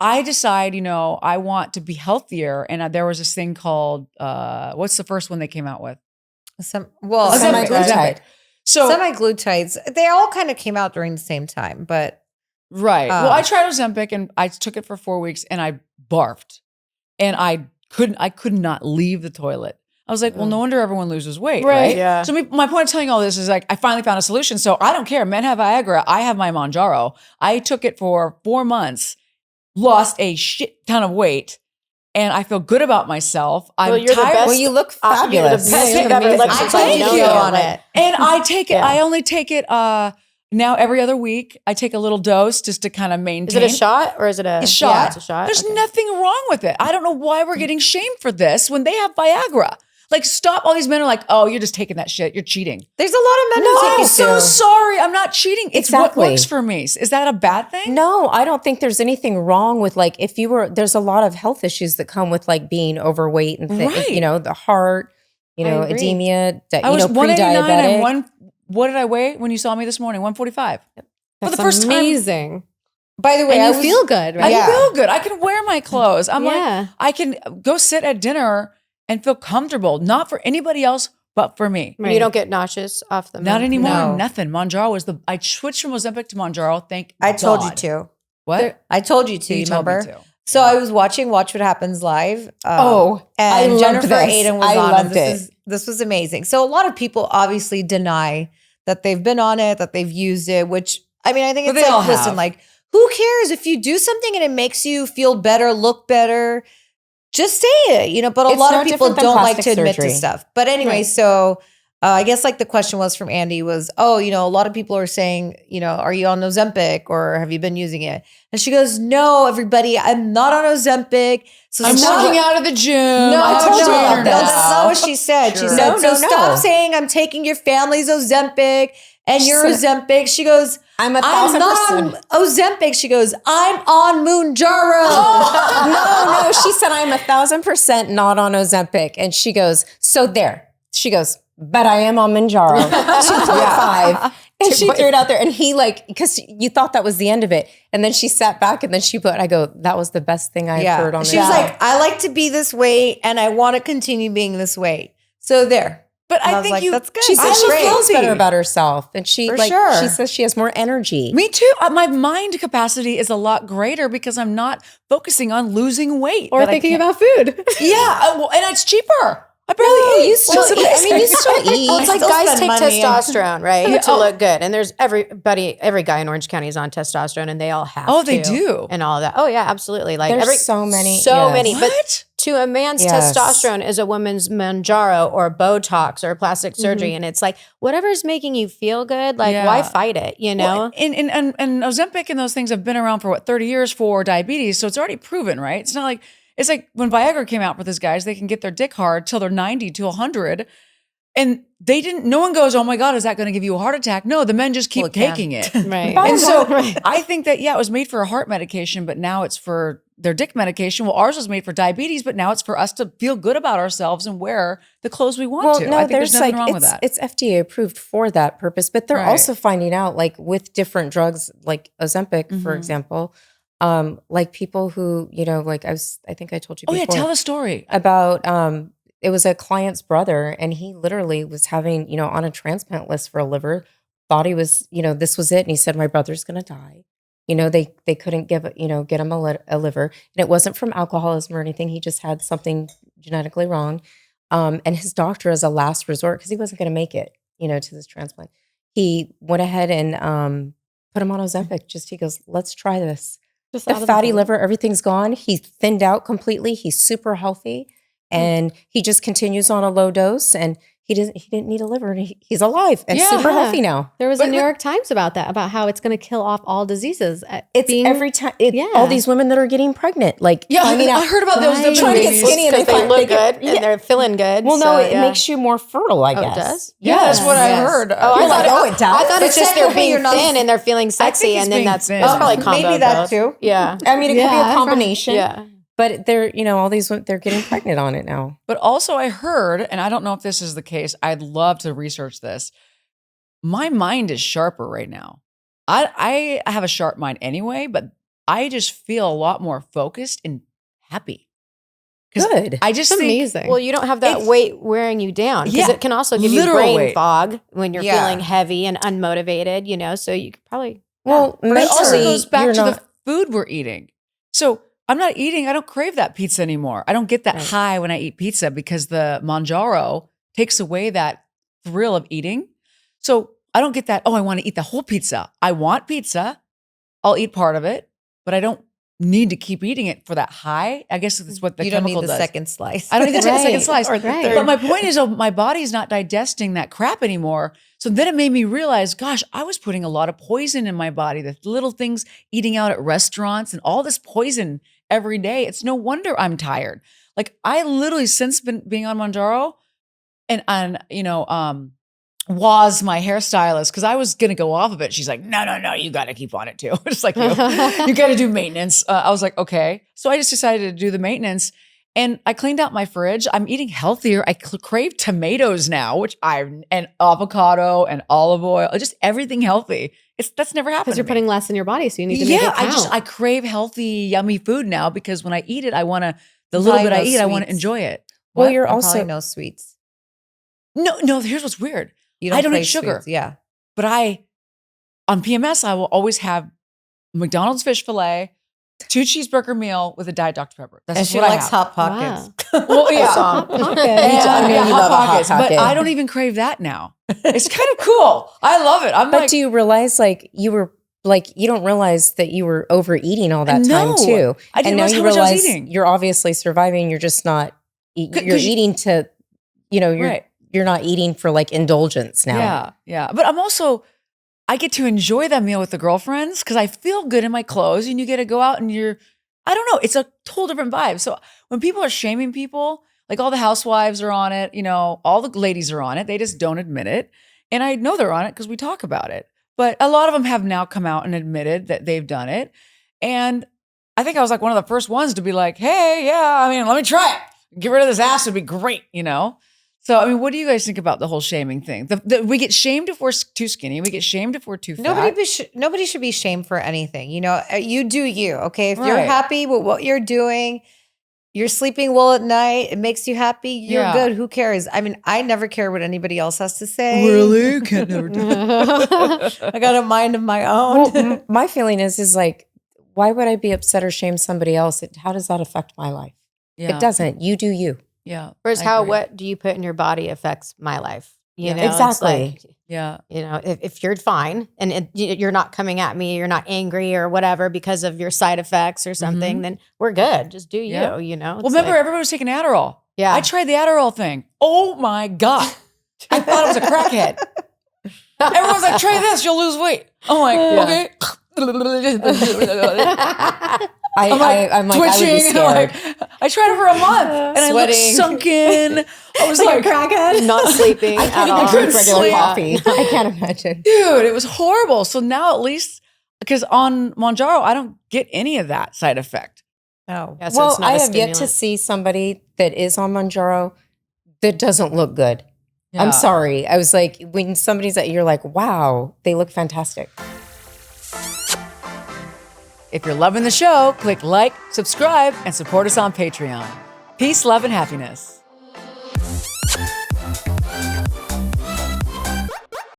I decide, I want to be healthier. And there was this thing called, what's the first one they came out with? Semaglutide. So semaglutides, they all kind of came out during the same time, but. Right. Well, I tried Ozempic and I took it for 4 weeks and I barfed and I could not leave the toilet. I was like, well, no wonder everyone loses weight, right? Yeah. So my point of telling all this is like, I finally found a solution. So I don't care. Men have Viagra. I have my Mounjaro. I took it for 4 months, lost a shit ton of weight, and I feel good about myself. Well, I'm you're the tired. best. Well, you look fabulous. You're the best Yeah, you've ever looked I since told I know you you. on it. And I take it, Yeah. I only take it now every other week. I take a little dose just to kind of maintain. Is it a shot or is it a shot? Yeah, it's a shot. There's Okay. nothing wrong with it. I don't know why we're getting shamed for this when they have Viagra. Like, stop. All these men are like, oh, you're just taking that shit. You're cheating. There's a lot of men who take I'm it so too. sorry. I'm not cheating. It's Exactly. what works for me. Is that a bad thing? No, I don't think there's anything wrong with like there's a lot of health issues that come with like being overweight and Right. the heart, I agree. edema, I was 189 pre-diabetic. and what did I weigh when you saw me this morning? 145. For the That's first time. amazing. By the way, And you feel good, right? I feel good. I can wear my clothes. I'm Yeah. like, I can go sit at dinner and feel comfortable, not for anybody else, but for me. You don't get nauseous off the Not anymore. No. Nothing. Mounjaro was I switched from Ozempic to Mounjaro. Thank I told God. you to. What? I told you to. You told me remember? to. So I was watching Watch What Happens Live. I and loved Jennifer this. Aiden was I on. loved And it. this was amazing. So a lot of people obviously deny that they've been on it, that they've used it. Which I mean, I think But it's they all like, listen, have. like, who cares if you do something and it makes you feel better, look better? Just say it, But a It's lot no of people different than don't like to plastic admit surgery. to stuff. But anyway, Right. so. I guess like the question was from Andy was, a lot of people are saying, are you on Ozempic or have you been using it? And she goes, no, everybody, I'm not on Ozempic. So I'm stop- working out of the gym. No, I have a no, trainer no, that's now. not what she said. She Sure. said, No, stop saying I'm taking your family's Ozempic and your Ozempic. She goes, I'm I'm not on 1,000%. Ozempic. She goes, I'm on Mounjaro. No, she said I'm 1,000% not on Ozempic. And she goes, so there. She goes, but I am on Mounjaro, 2.5. And she threw it out there. And he because you thought that was the end of it. And then she sat back and then I go, that was the best thing I've heard on She the was show. like, I like to be this way and I want to continue being this way. So there. But And I was think like, that's good. She said That's she great. feels better about herself. And she For sure. she says she has more energy. Me too. My mind capacity is a lot greater because I'm not focusing on losing weight. Or that I thinking can't- about food. Yeah, and it's cheaper. I barely eat. you still eat. Well, it's like still guys spend take money. testosterone, right? Yeah. To look good. And there's every guy in Orange County is on testosterone and they all have Oh, to. they do? And all of that. Oh yeah, absolutely. Like There's so many, So yes. many. But What? to a man's Yes. testosterone is a woman's Mounjaro or Botox or plastic surgery. Mm-hmm. And it's like, whatever's making you feel good, like why fight it, Well, and Ozempic and those things have been around for 30 years for diabetes. So it's already proven, right? It's not like, it's like when Viagra came out for these guys, they can get their dick hard till they're 90 to 100. And no one goes, oh my God, is that going to give you a heart attack? No, the men just keep Well, it can. taking it. Right. And so Right. I think that, it was made for a heart medication, but now it's for their dick medication. Well, ours was made for diabetes, but now it's for us to feel good about ourselves and wear the clothes we want to. I think there's nothing wrong with that. It's FDA approved for that purpose, but they're Right. also finding out like with different drugs, like Ozempic, for Mhm. example, like people who, I think I told you Oh before yeah, tell the story. about, it was a client's brother and he literally was having, on a transplant list for a liver, thought he was, this was it. And he said, my brother's going to die. They couldn't get him a liver, and it wasn't from alcoholism or anything. He just had something genetically wrong. And his doctor, as a last resort, because he wasn't going to make it, to this transplant, he went ahead and put him on Ozempic. He goes, let's try this. Just The out of fatty blue. liver, everything's gone. He's thinned out completely. He's super healthy, and he just continues on a low dose. And he didn't need a liver. And he's alive and Yeah. super healthy now. There was But- a New York Times about that, about how it's going to kill off all diseases. It's every time. Yeah. All these women that are getting pregnant, like Yeah, finding out. I heard about those. Right. Trying to get ladies. skinny and Because they look good yeah. and they're feeling good. Well, no, so, it yeah. makes you more fertile, I Oh, guess. it does? Yeah, that's what I Yes. heard. Oh, I You're thought, like, oh, it does? I thought But it's just they're technically being you're not- thin and they're feeling sexy, it's and then being that's thin. probably combo maybe of that both. too. Yeah, I mean, it could be Yeah. a combination. yeah. But they're, all these, they're getting pregnant on it now. But also I heard, and I don't know if this is the case, I'd love to research this. My mind is sharper right now. I have a sharp mind anyway, but I just feel a lot more focused and happy. 'Cause Good. I just It's think amazing. Well, you don't have that It's- weight wearing you down because Yeah, it can also give you literal brain weight. fog when you're Yeah. feeling heavy and unmotivated, you know, so you could probably. Well, But it also mentally, goes back you're to not. the food we're eating. So I'm not eating, I don't crave that pizza anymore. I don't get that Right. high when I eat pizza because the Mangiaro takes away that thrill of eating. So I don't get that, oh, I want to eat the whole pizza. I want pizza. I'll eat part of it, but I don't need to keep eating it for that high. I guess that's what the You don't chemical need the does. second slice. I don't need to take a second Right. slice. Or the Right. third. But my point is, my body's not digesting that crap anymore. So then it made me realize, gosh, I was putting a lot of poison in my body. The little things eating out at restaurants and all this poison every day. It's no wonder I'm tired. Like I literally since been being on Manjaro and was my hairstylist because I was gonna go off of it. She's like, no, you got to keep on it too. Just like you got to do maintenance. I was like, okay. So I just decided to do the maintenance, and I cleaned out my fridge. I'm eating healthier. I crave tomatoes now, and avocado and olive oil, just everything healthy. That's never happened. Because you're to me. putting less in your body, so you need to make it count. I crave healthy, yummy food now because when I eat it, I want to. The little Probably bit I no eat, I want to sweets. enjoy it. Well, What? you're And also probably no sweets. No. Here's what's weird. You I don't eat crave sugar. sweets. Yeah. But on PMS, I will always have McDonald's fish fillet, 2 cheeseburger meal with a Diet Dr. Pepper. That's And just she what likes I have. Hot Pockets. Well, yeah. Hot Pockets. And, I know yeah, you Hot love a Hot Pockets, but Pocket. I don't even crave that now. It's kind of cool. I love it. I'm But like, do you realize you don't realize that you were overeating all that time No. too? I didn't and now realize you how much I was realize eating. you're obviously surviving. You're just not, you're 'Cause you- eating to, Right. you're not eating for like indulgence now. Yeah. But I get to enjoy that meal with the girlfriends because I feel good in my clothes and you get to go out and I don't know, it's a total different vibe. So when people are shaming people, like all the housewives are on it, all the ladies are on it, they just don't admit it. And I know they're on it because we talk about it. But a lot of them have now come out and admitted that they've done it. And I think I was like one of the first ones to be like, hey, yeah, let me try it. Get rid of this ass would be great, So, what do you guys think about the whole shaming thing? We get shamed if we're too skinny. We get shamed if we're too fat. Nobody should be shamed for anything. You do you. Okay, if you're Right. happy with what you're doing, you're sleeping well at night. It makes you happy. You're Yeah. good. Who cares? I never care what anybody else has to say. Really? Can't never do I got a mind of my own. Well, my feeling is like, why would I be upset or shame somebody else? How does that affect my life? Yeah. It doesn't. You do you. Yeah. Whereas I how agree. what do you put in your body affects my life. You Yeah. know, it's Exactly. like, Yeah. if you're fine and you're not coming at me, you're not angry or whatever because of your side effects or something, then we're good. Just do you, Yeah. Well, Well, remember, everyone was taking Adderall. Yeah. I tried the Adderall thing. Oh my God. I thought it was a crackhead. Everyone's like, try this, you'll lose weight. I'm like, okay. I'm like, I'm like, I would be twitching. scared. I tried it for a month and I looked Sweating. sunken. I was like, crackhead, not sleeping I at can't all. even drink regular sleep. coffee. I can't imagine. dude, it was horrible. So now at least, because on Manjaro, I don't get any of that side effect. No. Yeah, so Well, it's not I a have yet to stimulant. see somebody that is on Manjaro that doesn't look good. Yeah. I'm sorry. I was like, when somebody's at, you're like, wow, they look fantastic. If you're loving the show, click like, subscribe, and support us on Patreon. Peace, love, and happiness.